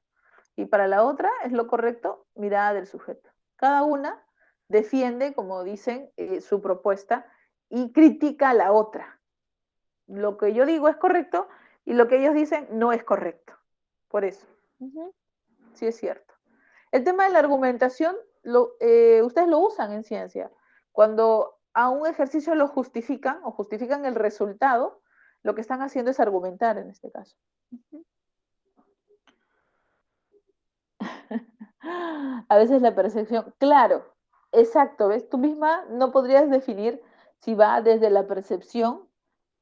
Y para la otra es lo correcto, mirada del sujeto. Cada una defiende, como dicen, su propuesta y critica a la otra. Lo que yo digo es correcto y lo que ellos dicen no es correcto. Por eso. Sí es cierto. El tema de la argumentación, ustedes lo usan en ciencia. Cuando a un ejercicio lo justifican o justifican el resultado, lo que están haciendo es argumentar en este caso. A veces la percepción, claro, exacto, ¿ves? Tú misma no podrías definir si va desde la percepción,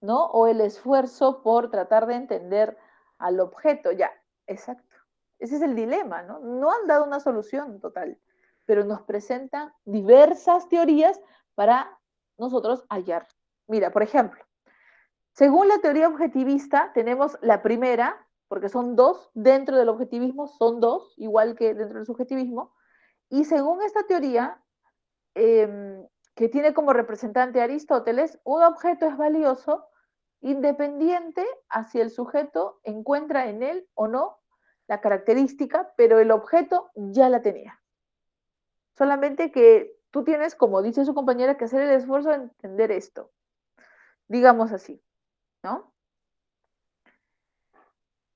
¿no? O el esfuerzo por tratar de entender al objeto, ya, exacto. Ese es el dilema, ¿no? No han dado una solución total, pero nos presentan diversas teorías para nosotros hallar. Mira, por ejemplo, según la teoría objetivista, tenemos la primera, porque son dos, dentro del objetivismo son dos, igual que dentro del subjetivismo, y según esta teoría, que tiene como representante a Aristóteles, un objeto es valioso independiente hacia el sujeto encuentra en él o no la característica, pero el objeto ya la tenía. Solamente que tú tienes, como dice su compañera, que hacer el esfuerzo de entender esto. Digamos así, ¿no?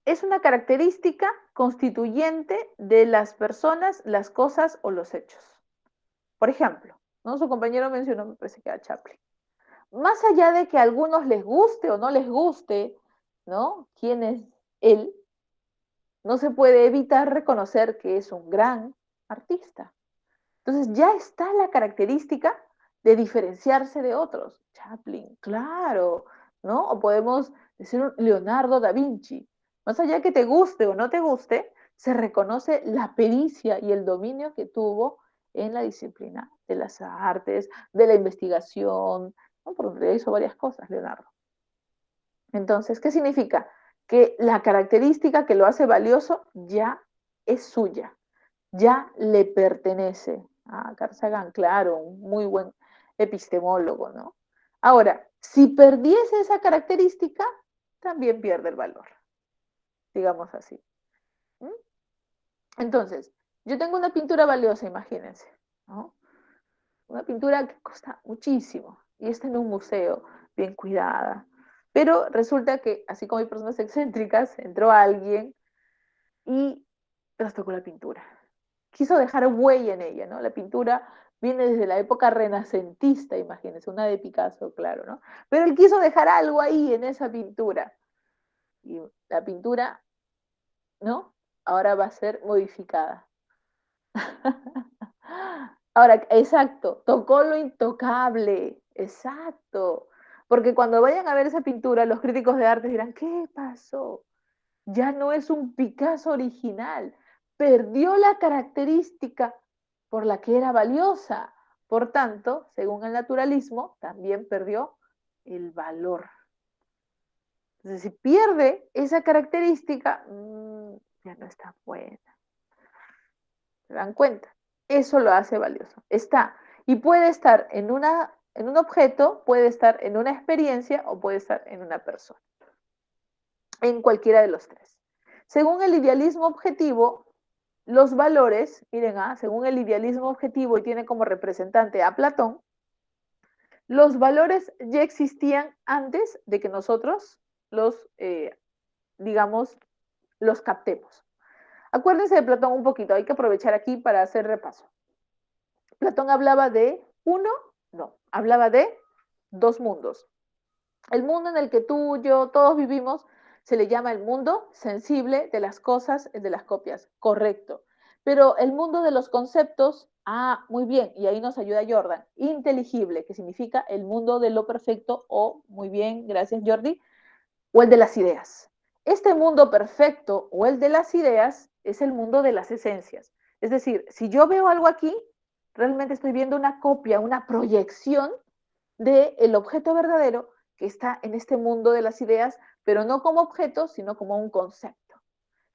Es una característica constituyente de las personas, las cosas o los hechos. Por ejemplo, ¿no? Su compañero mencionó, me parece que era Chaplin. Más allá de que a algunos les guste o no les guste, ¿no? ¿Quién es él? No se puede evitar reconocer que es un gran artista. Entonces ya está la característica de diferenciarse de otros. Chaplin, claro, ¿no? O podemos decir Leonardo da Vinci. Más allá de que te guste o no te guste, se reconoce la pericia y el dominio que tuvo en la disciplina de las artes, de la investigación, ¿no? Porque hizo varias cosas, Leonardo. Entonces, ¿qué significa? Que la característica que lo hace valioso ya es suya, ya le pertenece. Ah, Carl Sagan, claro, un muy buen epistemólogo, ¿no? Ahora, si perdiese esa característica, también pierde el valor, digamos así. ¿Mm? Entonces, yo tengo una pintura valiosa, imagínense, ¿no? Una pintura que cuesta muchísimo y está en un museo, bien cuidada. Pero resulta que, así como hay personas excéntricas, entró alguien y trastocó la pintura. Quiso dejar huella en ella, ¿no? La pintura viene desde la época renacentista, imagínense, una de Picasso, claro, ¿no? Pero él quiso dejar algo ahí en esa pintura. Y la pintura, ¿no? Ahora va a ser modificada. Ahora, exacto, tocó lo intocable, exacto. Porque cuando vayan a ver esa pintura, los críticos de arte dirán, ¿qué pasó? Ya no es un Picasso original, perdió la característica por la que era valiosa. Por tanto, según el naturalismo, también perdió el valor. Entonces, si pierde esa característica, ya no está buena. ¿Se dan cuenta? Eso lo hace valioso. Está. Y puede estar en un objeto, puede estar en una experiencia o puede estar en una persona. En cualquiera de los tres. Según el idealismo objetivo, los valores, miren, según el idealismo objetivo y tiene como representante a Platón, los valores ya existían antes de que nosotros los, digamos, los captemos. Acuérdense de Platón un poquito, hay que aprovechar aquí para hacer repaso. Platón hablaba de uno, no, hablaba de dos mundos. El mundo en el que tú, yo, todos vivimos se le llama el mundo sensible de las cosas, de las copias, correcto. Pero el mundo de los conceptos, muy bien, y ahí nos ayuda Jordan, inteligible, que significa el mundo de lo perfecto o, muy bien, gracias Jordi, o el de las ideas. Este mundo perfecto o el de las ideas es el mundo de las esencias. Es decir, si yo veo algo aquí, realmente estoy viendo una copia, una proyección del objeto verdadero que está en este mundo de las ideas, pero no como objeto, sino como un concepto.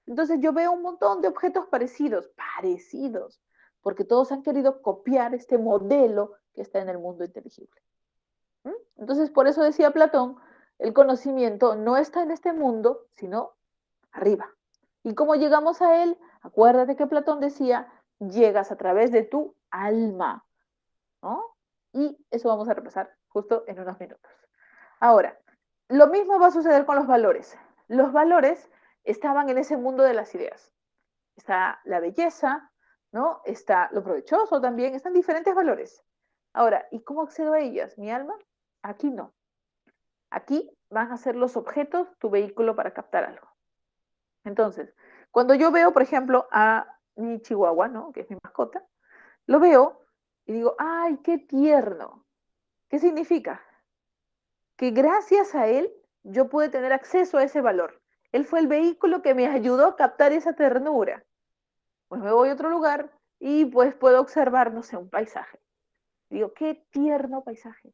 Entonces yo veo un montón de objetos parecidos, porque todos han querido copiar este modelo que está en el mundo inteligible. Entonces, por eso decía Platón, el conocimiento no está en este mundo, sino arriba. ¿Y cómo llegamos a él? Acuérdate que Platón decía, llegas a través de tu alma, ¿no? Y eso vamos a repasar justo en unos minutos. Ahora, lo mismo va a suceder con los valores. Los valores estaban en ese mundo de las ideas. Está la belleza, ¿no? Está lo provechoso también, están diferentes valores. Ahora, ¿y cómo accedo a ellas? ¿Mi alma? Aquí no. Aquí van a ser los objetos tu vehículo para captar algo. Entonces, cuando yo veo, por ejemplo, a mi chihuahua, ¿no? Que es mi mascota, lo veo y digo, ¡ay, qué tierno! ¿Qué significa? Que gracias a él yo pude tener acceso a ese valor. Él fue el vehículo que me ayudó a captar esa ternura. Pues me voy a otro lugar y pues puedo observar, no sé, un paisaje. Digo, qué tierno paisaje.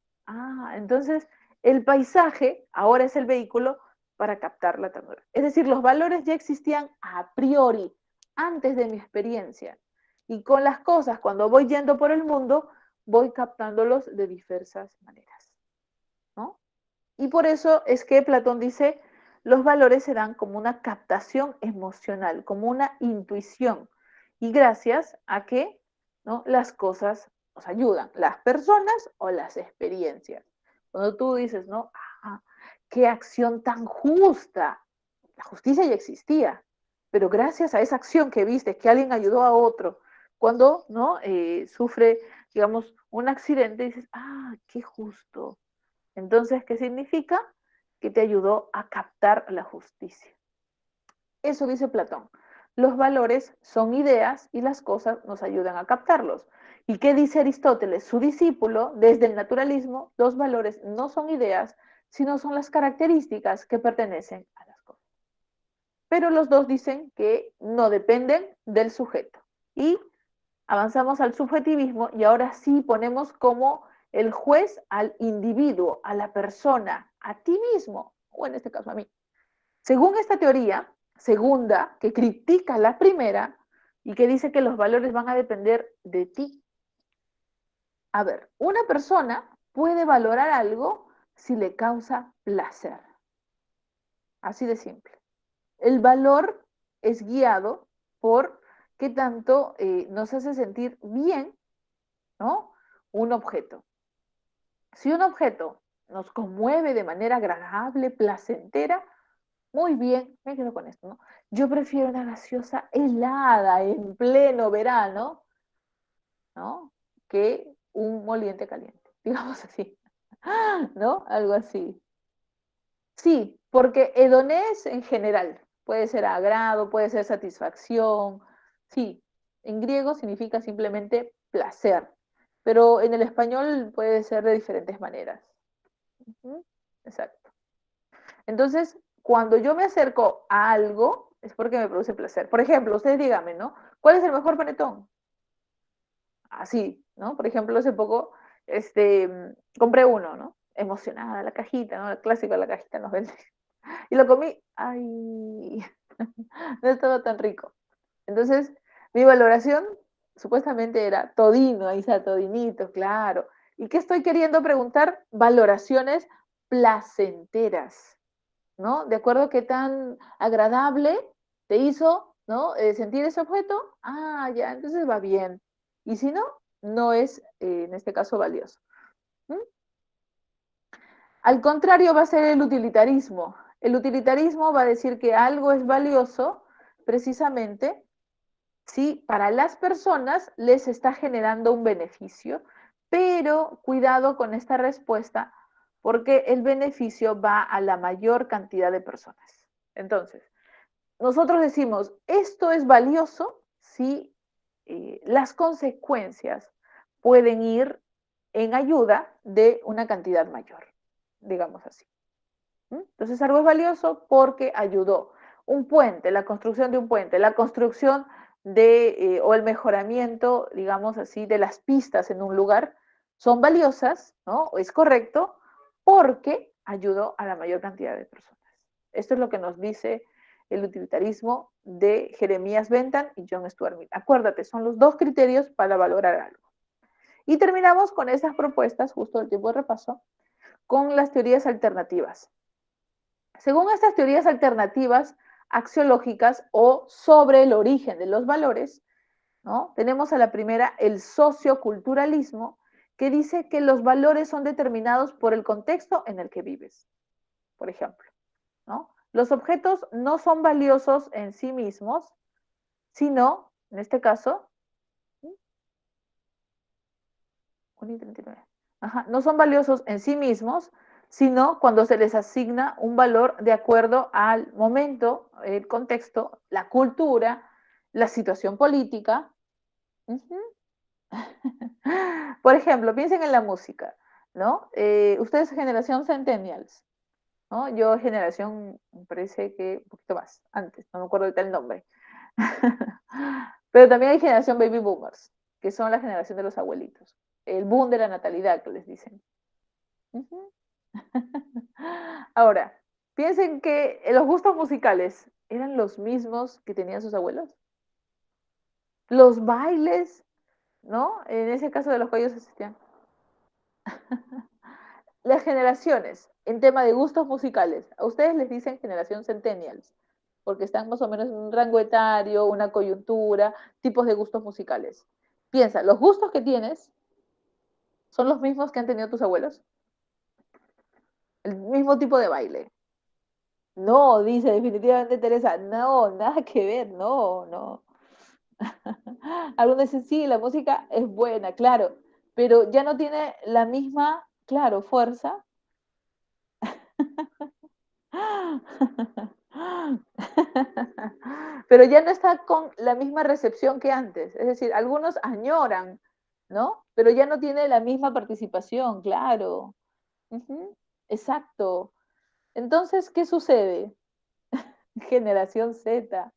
Entonces el paisaje ahora es el vehículo para captar la ternura. Es decir, los valores ya existían a priori, antes de mi experiencia. Y con las cosas, cuando voy yendo por el mundo, voy captándolos de diversas maneras, ¿no? Y por eso es que Platón dice, los valores se dan como una captación emocional, como una intuición. Y gracias a que, ¿no?, las cosas nos ayudan, las personas o las experiencias. Cuando tú dices, ¿no? ¡Qué acción tan justa! La justicia ya existía, pero gracias a esa acción que viste, que alguien ayudó a otro, cuando, ¿no?, sufre, digamos, un accidente, dices, qué justo. Entonces, ¿qué significa? Que te ayudó a captar la justicia. Eso dice Platón. Los valores son ideas y las cosas nos ayudan a captarlos. ¿Y qué dice Aristóteles, su discípulo? Desde el naturalismo, los valores no son ideas, sino son las características que pertenecen a las cosas. Pero los dos dicen que no dependen del sujeto. Y avanzamos al subjetivismo y ahora sí ponemos como el juez al individuo, a la persona, a ti mismo. o en este caso a mí. Según esta teoría, segunda, que critica la primera y que dice que los valores van a depender de ti. A ver, una persona puede valorar algo si le causa placer. Así de simple. El valor es guiado por qué tanto nos hace sentir bien, ¿no? Un objeto. Si un objeto nos conmueve de manera agradable, placentera, muy bien, me quedo con esto, ¿no? Yo prefiero una gaseosa helada en pleno verano, ¿no? Que un moliente caliente, digamos así, ¿no? Algo así. Sí, porque hedonés en general puede ser agrado, puede ser satisfacción. Sí, en griego significa simplemente placer, pero en el español puede ser de diferentes maneras. Exacto. Entonces, cuando yo me acerco a algo, es porque me produce placer. Por ejemplo, ustedes díganme, ¿no? ¿Cuál es el mejor panetón? Así, ¿no? Por ejemplo, hace poco compré uno, ¿no? Emocionada, la cajita, ¿no? El clásico de la cajita nos vende. Y lo comí, ay, no estaba tan rico. Entonces, mi valoración supuestamente era todino, ahí está todinito, claro. ¿Y qué estoy queriendo preguntar? Valoraciones placenteras, ¿no? De acuerdo a qué tan agradable te hizo, ¿no? Sentir ese objeto, ah, ya, entonces va bien. Y si no, no es, en este caso, valioso. ¿Mm? Al contrario va a ser el utilitarismo. El utilitarismo va a decir que algo es valioso precisamente si para las personas les está generando un beneficio, pero cuidado con esta respuesta porque el beneficio va a la mayor cantidad de personas. Entonces, nosotros decimos, esto es valioso si las consecuencias pueden ir en ayuda de una cantidad mayor, digamos así. Entonces algo es valioso porque ayudó. Un puente, la construcción de un puente, la construcción o el mejoramiento, digamos así, de las pistas en un lugar, son valiosas, ¿no? Es correcto, porque ayudó a la mayor cantidad de personas. Esto es lo que nos dice el utilitarismo de Jeremías Bentham y John Stuart Mill. Acuérdate, son los dos criterios para valorar algo. Y terminamos con esas propuestas, justo el tiempo de repaso, con las teorías alternativas. Según estas teorías alternativas axiológicas o sobre el origen de los valores, ¿no? Tenemos a la primera el socioculturalismo, que dice que los valores son determinados por el contexto en el que vives. Por ejemplo, ¿no? Los objetos no son valiosos en sí mismos, sino, en este caso, no son valiosos en sí mismos, sino cuando se les asigna un valor de acuerdo al momento, el contexto, la cultura, la situación política. Por ejemplo, piensen en la música, ¿no? Ustedes generación Centennials, ¿no? Yo generación, me parece que un poquito más, antes, no me acuerdo ahorita el nombre. Pero también hay generación Baby Boomers, que son la generación de los abuelitos. El boom de la natalidad, que les dicen. Ahora, piensen que los gustos musicales eran los mismos que tenían sus abuelos. Los bailes, ¿no? En ese caso de los que ellos asistían. Las generaciones, en tema de gustos musicales, a ustedes les dicen generación centennials, porque están más o menos en un rango etario, una coyuntura, tipos de gustos musicales. Piensa, los gustos que tienes son los mismos que han tenido tus abuelos. El mismo tipo de baile. No, dice definitivamente Teresa, no, nada que ver, no, no. Algunos dicen, sí, la música es buena, claro, pero ya no tiene la misma, claro, fuerza. Pero ya no está con la misma recepción que antes. Es decir, algunos añoran, ¿no? Pero ya no tiene la misma participación, claro. Exacto. Entonces, ¿qué sucede? Generación Z.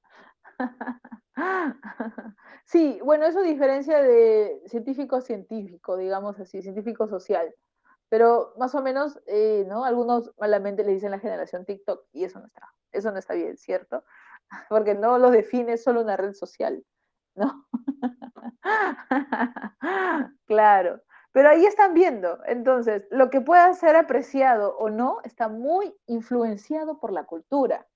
Sí, bueno, eso diferencia de científico a científico, digamos así, científico social. Pero más o menos, ¿no? Algunos malamente le dicen la generación TikTok y eso no está bien, ¿cierto? Porque no lo define solo una red social, ¿no? Claro, pero ahí están viendo. Entonces, lo que pueda ser apreciado o no está muy influenciado por la cultura.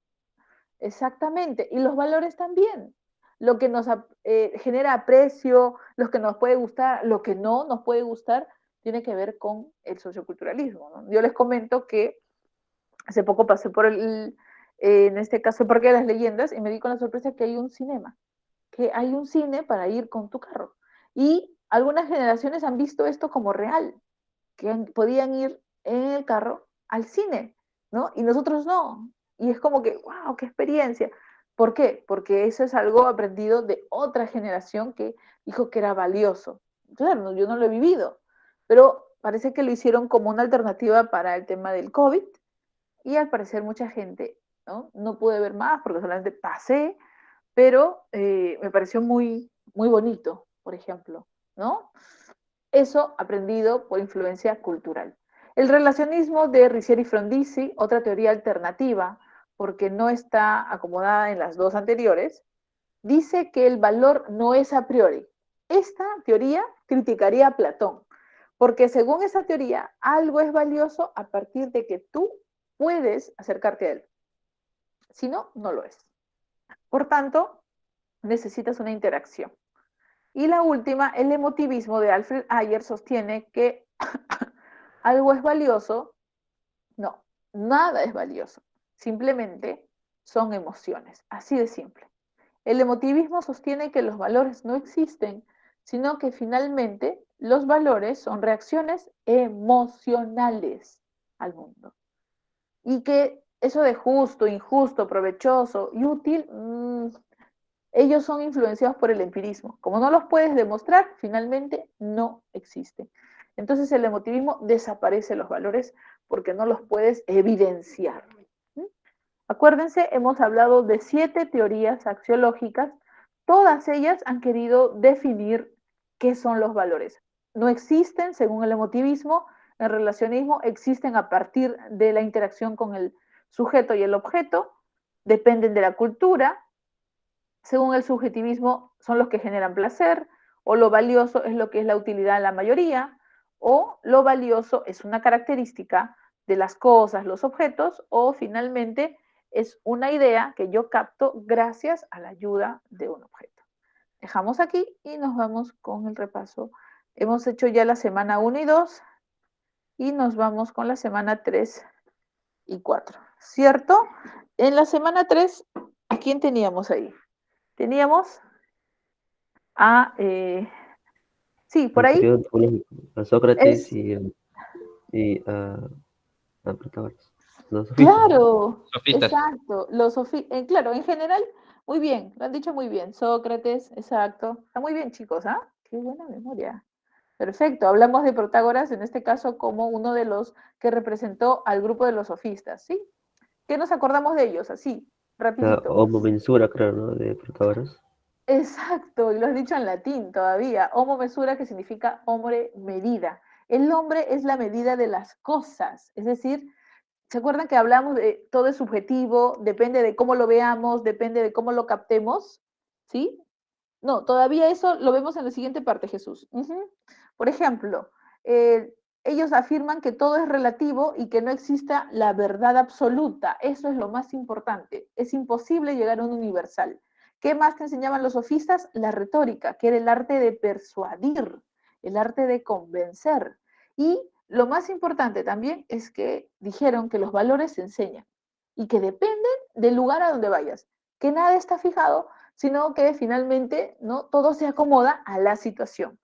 Exactamente. Y los valores también. Lo que nos genera aprecio, lo que nos puede gustar, lo que no nos puede gustar, tiene que ver con el socioculturalismo, ¿no? Yo les comento que hace poco pasé por en este caso, el Parque de las Leyendas y me di con la sorpresa que hay un cinema, que hay un cine para ir con tu carro. Y algunas generaciones han visto esto como real, que podían ir en el carro al cine, ¿no? Y nosotros no. Y es como que, wow, qué experiencia. ¿Por qué? Porque eso es algo aprendido de otra generación que dijo que era valioso. Claro, yo no lo he vivido, pero parece que lo hicieron como una alternativa para el tema del COVID y al parecer mucha gente, ¿no? No pude ver más porque solamente pasé, pero me pareció muy, muy bonito, por ejemplo, ¿no? Eso aprendido por influencia cultural. El relacionismo de Riccieri Frondizi, otra teoría alternativa, porque no está acomodada en las dos anteriores, dice que el valor no es a priori. Esta teoría criticaría a Platón, porque según esa teoría, algo es valioso a partir de que tú puedes acercarte a él. Si no, no lo es. Por tanto, necesitas una interacción. Y la última, el emotivismo de Alfred Ayer sostiene que algo es valioso. No, nada es valioso. Simplemente son emociones, así de simple. El emotivismo sostiene que los valores no existen, sino que finalmente los valores son reacciones emocionales al mundo. Y que eso de justo, injusto, provechoso y útil, ellos son influenciados por el empirismo. Como no los puedes demostrar, finalmente no existen. Entonces el emotivismo desaparece los valores porque no los puedes evidenciar. Acuérdense, hemos hablado de 7 teorías axiológicas. Todas ellas han querido definir qué son los valores. No existen, según el emotivismo, el relacionismo existen a partir de la interacción con el sujeto y el objeto, dependen de la cultura, según el subjetivismo, son los que generan placer, o lo valioso es lo que es la utilidad en la mayoría, o lo valioso es una característica de las cosas, los objetos, o finalmente es una idea que yo capto gracias a la ayuda de un objeto. Dejamos aquí y nos vamos con el repaso. Hemos hecho ya la semana 1 y 2 y nos vamos con la semana 3 y 4, ¿cierto? En la semana 3, ¿a quién teníamos ahí? Teníamos a, sí, por El ahí periodo antropológico, a Sócrates es, y a Protagoras, los sofistas, ¿no? claro, Sofistas. exacto, claro, en general, muy bien, lo han dicho muy bien, Sócrates, exacto, está muy bien chicos, ¿ah? Qué buena memoria. Perfecto, hablamos de Protágoras en este caso como uno de los que representó al grupo de los sofistas, ¿sí? ¿Qué nos acordamos de ellos? Así, La rapidito. Homo Mensura, creo, ¿no? De Protagoras. Exacto, y lo has dicho en latín todavía. Homo mesura, que significa hombre medida. El hombre es la medida de las cosas, es decir, ¿se acuerdan que hablamos de todo es subjetivo, depende de cómo lo veamos, depende de cómo lo captemos? ¿Sí? No, todavía eso lo vemos en la siguiente parte, Jesús. Por ejemplo, ellos afirman que todo es relativo y que no exista la verdad absoluta. Eso es lo más importante. Es imposible llegar a un universal. ¿Qué más te enseñaban los sofistas? La retórica, que era el arte de persuadir, el arte de convencer. Y lo más importante también es que dijeron que los valores se enseñan y que dependen del lugar a donde vayas, que nada está fijado, sino que finalmente, ¿no?, todo se acomoda a la situación.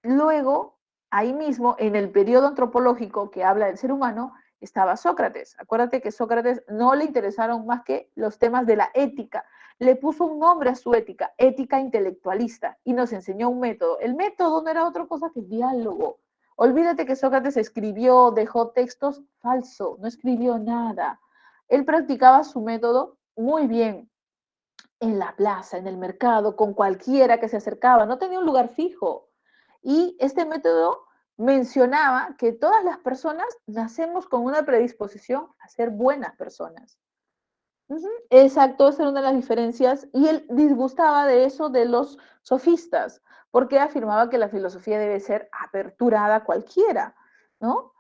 Luego, ahí mismo, en el periodo antropológico que habla del ser humano, estaba Sócrates. Acuérdate que Sócrates no le interesaron más que los temas de la ética. Le puso un nombre a su ética, ética intelectualista, y nos enseñó un método. El método no era otra cosa que diálogo. Olvídate que Sócrates escribió, dejó textos, falso, no escribió nada. Él practicaba su método muy bien, en la plaza, en el mercado, con cualquiera que se acercaba, no tenía un lugar fijo. Y este método mencionaba que todas las personas nacemos con una predisposición a ser buenas personas. Exacto, esa era una de las diferencias. Y él disgustaba de eso de los sofistas, porque afirmaba que la filosofía debe ser aperturada a cualquiera, ¿no?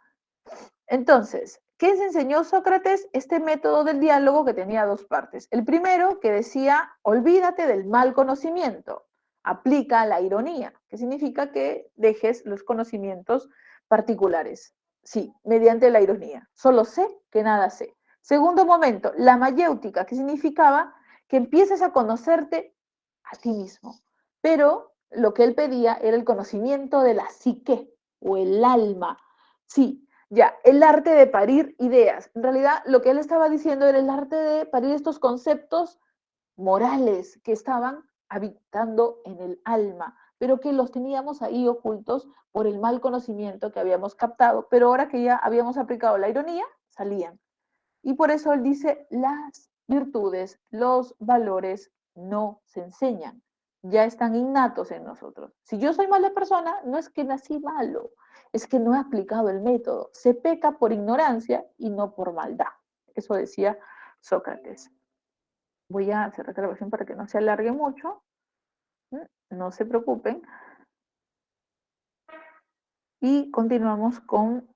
Entonces, ¿qué se enseñó Sócrates? Este método del diálogo que tenía dos partes. El primero, que decía, olvídate del mal conocimiento, aplica la ironía, que significa que dejes los conocimientos particulares. Sí, mediante la ironía. Solo sé que nada sé. Segundo momento, la mayéutica, que significaba que empieces a conocerte a ti mismo. Pero lo que él pedía era el conocimiento de la psique o el alma. Sí, ya, el arte de parir ideas. En realidad, lo que él estaba diciendo era el arte de parir estos conceptos morales que estaban habitando en el alma, pero que los teníamos ahí ocultos por el mal conocimiento que habíamos captado, pero ahora que ya habíamos aplicado la ironía, salían. Y por eso él dice, las virtudes, los valores no se enseñan, ya están innatos en nosotros. Si yo soy mala persona, no es que nací malo, es que no he aplicado el método. Se peca por ignorancia y no por maldad. Eso decía Sócrates. Voy a cerrar la grabación para que no se alargue mucho. No se preocupen. Y continuamos con